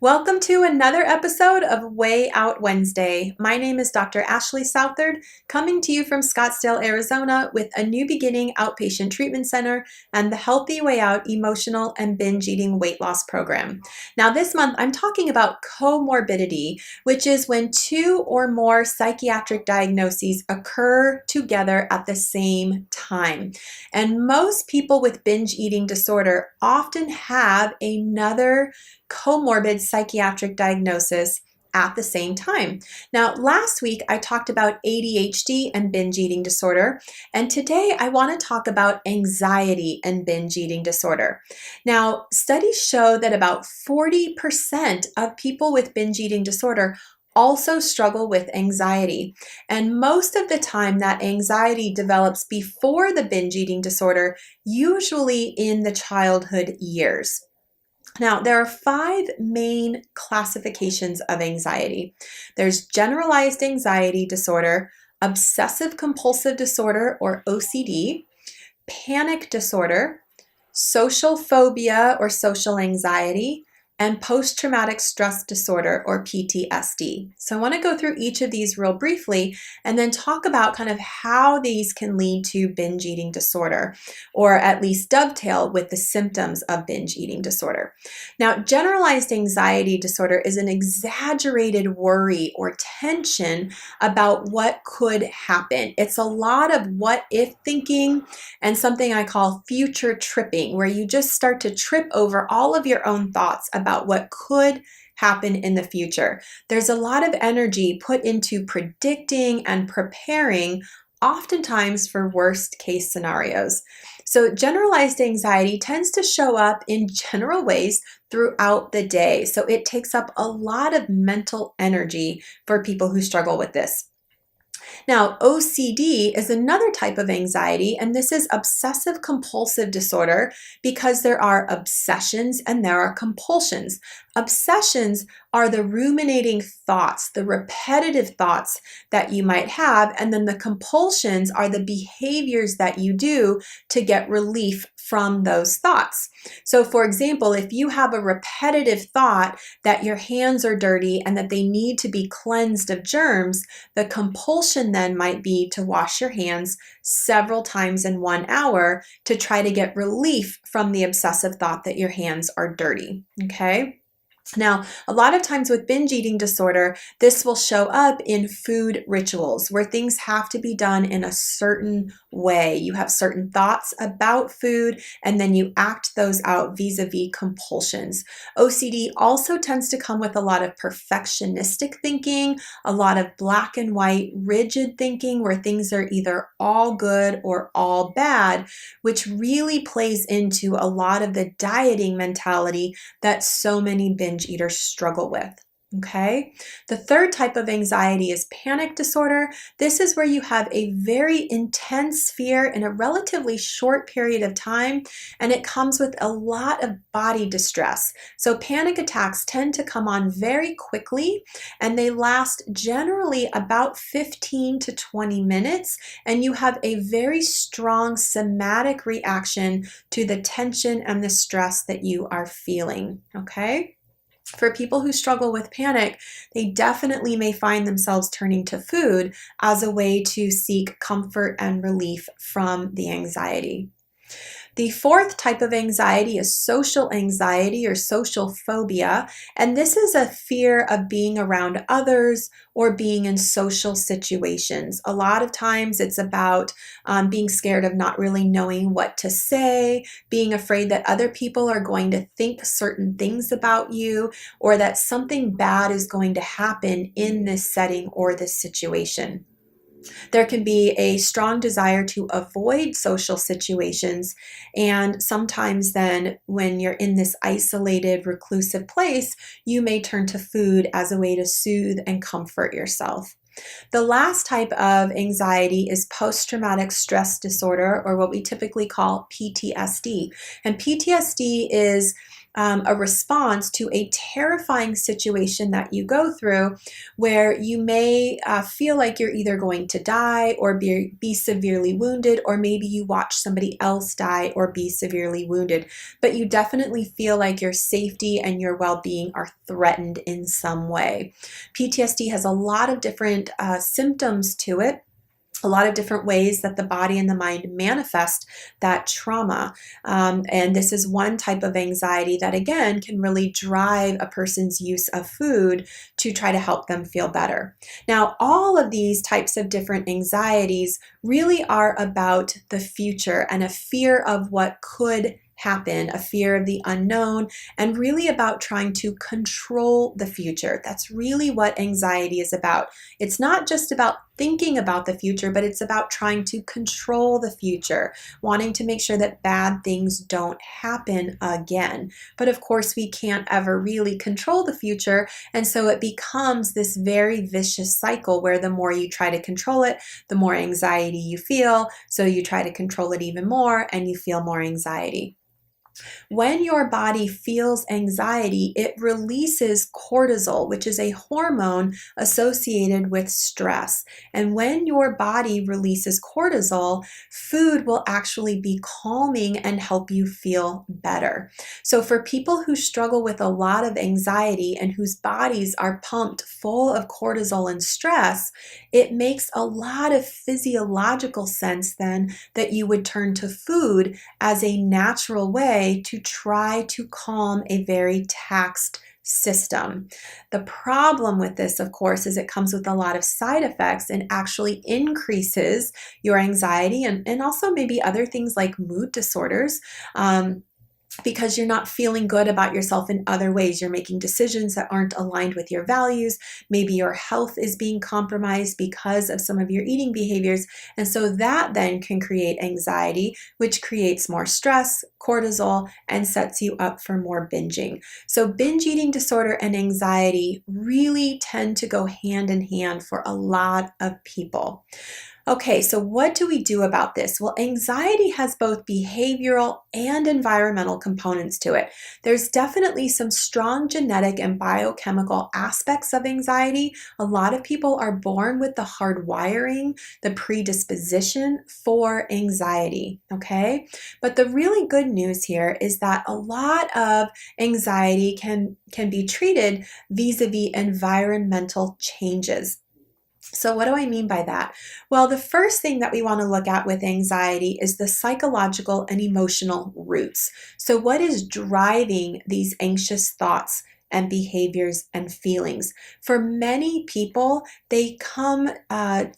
Welcome to another episode of WeighOut Wednesday. My name is Dr. Ashley Southard, coming to you from Scottsdale, Arizona, with a New Beginning Outpatient Treatment Center and the Healthy Way Out Emotional and Binge Eating Weight Loss Program. Now, this month I'm talking about comorbidity, which is when two or more psychiatric diagnoses occur together at the same time. And most people with binge eating disorder often have another comorbid psychiatric diagnosis at the same time. Now, last week I talked about ADHD and binge eating disorder, and today I want to talk about anxiety and binge eating disorder. Now, studies show that about 40% of people with binge eating disorder also struggle with anxiety. And most of the time that anxiety develops before the binge eating disorder, usually in the childhood years. Now, there are 5 main classifications of anxiety. There's generalized anxiety disorder, obsessive compulsive disorder or OCD, panic disorder, social phobia or social anxiety, and post-traumatic stress disorder or PTSD. So I want to go through each of these real briefly and then talk about kind of how these can lead to binge eating disorder, or at least dovetail with the symptoms of binge eating disorder. Now, generalized anxiety disorder is an exaggerated worry or tension about what could happen. It's a lot of what if thinking and something I call future tripping, where you just start to trip over all of your own thoughts about what could happen in the future. There's a lot of energy put into predicting and preparing, oftentimes for worst case scenarios. So generalized anxiety tends to show up in general ways throughout the day. So it takes up a lot of mental energy for people who struggle with this. Now, OCD is another type of anxiety, and this is obsessive compulsive disorder because there are obsessions and there are compulsions. Obsessions are the ruminating thoughts, the repetitive thoughts that you might have, and then the compulsions are the behaviors that you do to get relief from those thoughts. So, for example, if you have a repetitive thought that your hands are dirty and that they need to be cleansed of germs, the compulsion then might be to wash your hands several times in 1 hour to try to get relief from the obsessive thought that your hands are dirty. Okay? Now, a lot of times with binge eating disorder, this will show up in food rituals where things have to be done in a certain way. You have certain thoughts about food and then you act those out vis-a-vis compulsions. OCD also tends to come with a lot of perfectionistic thinking, a lot of black and white rigid thinking where things are either all good or all bad, which really plays into a lot of the dieting mentality that so many binge eaters struggle with. Okay. The third type of anxiety is panic disorder. This is where you have a very intense fear in a relatively short period of time, and it comes with a lot of body distress. So panic attacks tend to come on very quickly, and they last generally about 15 to 20 minutes, and you have a very strong somatic reaction to the tension and the stress that you are feeling. Okay. For people who struggle with panic, they definitely may find themselves turning to food as a way to seek comfort and relief from the anxiety. The fourth type of anxiety is social anxiety or social phobia, and this is a fear of being around others or being in social situations. A lot of times it's about being scared of not really knowing what to say, being afraid that other people are going to think certain things about you, or that something bad is going to happen in this setting or this situation. There can be a strong desire to avoid social situations, and sometimes then when you're in this isolated, reclusive place, you may turn to food as a way to soothe and comfort yourself. The last type of anxiety is post-traumatic stress disorder, or what we typically call PTSD. And PTSD is a response to a terrifying situation that you go through where you may feel like you're either going to die or be severely wounded, or maybe you watch somebody else die or be severely wounded, but you definitely feel like your safety and your well-being are threatened in some way. PTSD has a lot of different symptoms to it, a lot of different ways that the body and the mind manifest that trauma. And this is one type of anxiety that, again, can really drive a person's use of food to try to help them feel better. Now, all of these types of different anxieties really are about the future and a fear of what could happen, a fear of the unknown, and really about trying to control the future. That's really what anxiety is about. It's not just about thinking about the future, but it's about trying to control the future, wanting to make sure that bad things don't happen again. But of course, we can't ever really control the future, and so it becomes this very vicious cycle where the more you try to control it, the more anxiety you feel, so you try to control it even more and you feel more anxiety. When your body feels anxiety, it releases cortisol, which is a hormone associated with stress. And when your body releases cortisol, food will actually be calming and help you feel better. So for people who struggle with a lot of anxiety and whose bodies are pumped full of cortisol and stress, it makes a lot of physiological sense then that you would turn to food as a natural way to try to calm a very taxed system. The problem with this, of course, is it comes with a lot of side effects and actually increases your anxiety and also maybe other things like mood disorders. Because you're not feeling good about yourself in other ways. You're making decisions that aren't aligned with your values. Maybe your health is being compromised because of some of your eating behaviors. And so that then can create anxiety, which creates more stress, cortisol, and sets you up for more binging. So binge eating disorder and anxiety really tend to go hand in hand for a lot of people. Okay, so what do we do about this? Well, anxiety has both behavioral and environmental components to it. There's definitely some strong genetic and biochemical aspects of anxiety. A lot of people are born with the hardwiring, the predisposition for anxiety, okay? But the really good news here is that a lot of anxiety can be treated vis-a-vis environmental changes. So what do I mean by that? Well, the first thing that we want to look at with anxiety is the psychological and emotional roots. So what is driving these anxious thoughts and behaviors and feelings? For many people, they come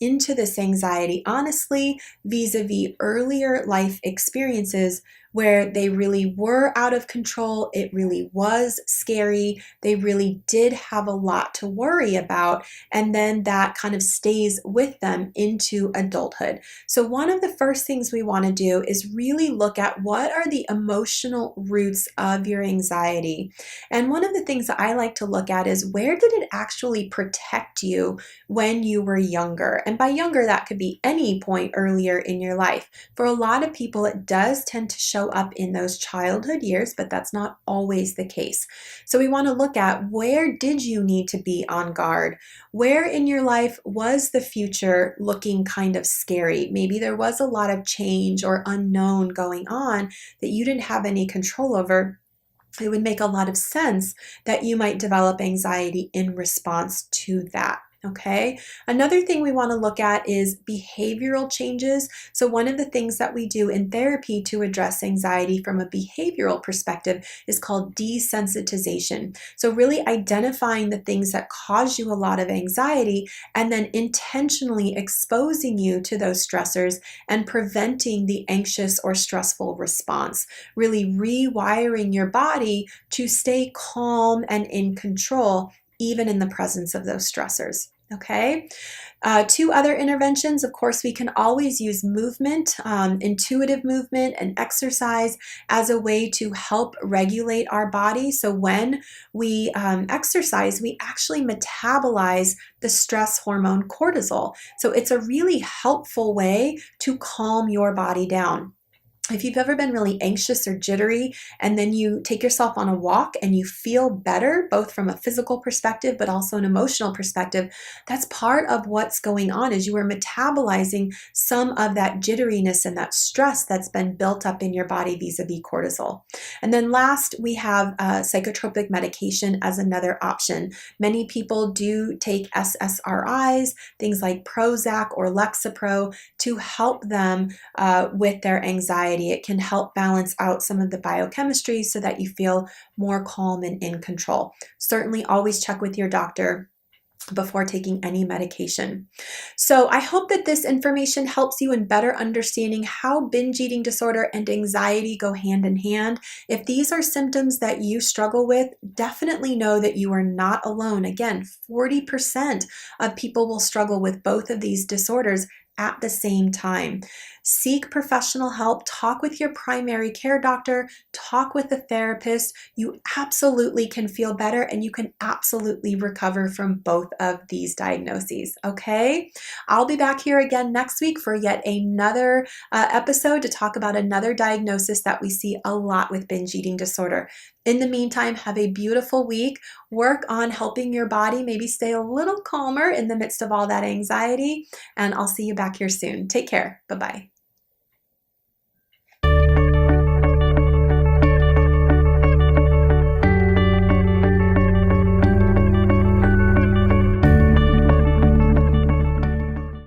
into this anxiety, honestly, vis-a-vis earlier life experiences where they really were out of control. It really was scary. They really did have a lot to worry about. And then that kind of stays with them into adulthood. So one of the first things we want to do is really look at what are the emotional roots of your anxiety. And one of the things that I like to look at is where did it actually protect you when you were younger? And by younger, that could be any point earlier in your life. For a lot of people, it does tend to show up in those childhood years, but that's not always the case. So we want to look at where did you need to be on guard? Where in your life was the future looking kind of scary? Maybe there was a lot of change or unknown going on that you didn't have any control over. It would make a lot of sense that you might develop anxiety in response to that. Okay. Another thing we want to look at is behavioral changes. So one of the things that we do in therapy to address anxiety from a behavioral perspective is called desensitization. So really identifying the things that cause you a lot of anxiety and then intentionally exposing you to those stressors and preventing the anxious or stressful response. Really rewiring your body to stay calm and in control even in the presence of those stressors. Okay. Two other interventions, of course, we can always use movement, intuitive movement and exercise as a way to help regulate our body. So when we exercise, we actually metabolize the stress hormone cortisol. So it's a really helpful way to calm your body down. If you've ever been really anxious or jittery, and then you take yourself on a walk and you feel better, both from a physical perspective, but also an emotional perspective, that's part of what's going on is you are metabolizing some of that jitteriness and that stress that's been built up in your body vis-a-vis cortisol. And then last, we have psychotropic medication as another option. Many people do take SSRIs, things like Prozac or Lexapro, to help them with their anxiety. It can help balance out some of the biochemistry so that you feel more calm and in control. Certainly always check with your doctor before taking any medication. So I hope that this information helps you in better understanding how binge eating disorder and anxiety go hand in hand. If these are symptoms that you struggle with, definitely know that you are not alone. Again, 40% of people will struggle with both of these disorders at the same time. Seek professional help, talk with your primary care doctor, talk with a therapist. You absolutely can feel better and you can absolutely recover from both of these diagnoses, okay? I'll be back here again next week for yet another episode to talk about another diagnosis that we see a lot with binge eating disorder. In the meantime, have a beautiful week. Work on helping your body maybe stay a little calmer in the midst of all that anxiety, and I'll see you back here soon. Take care. Bye-bye.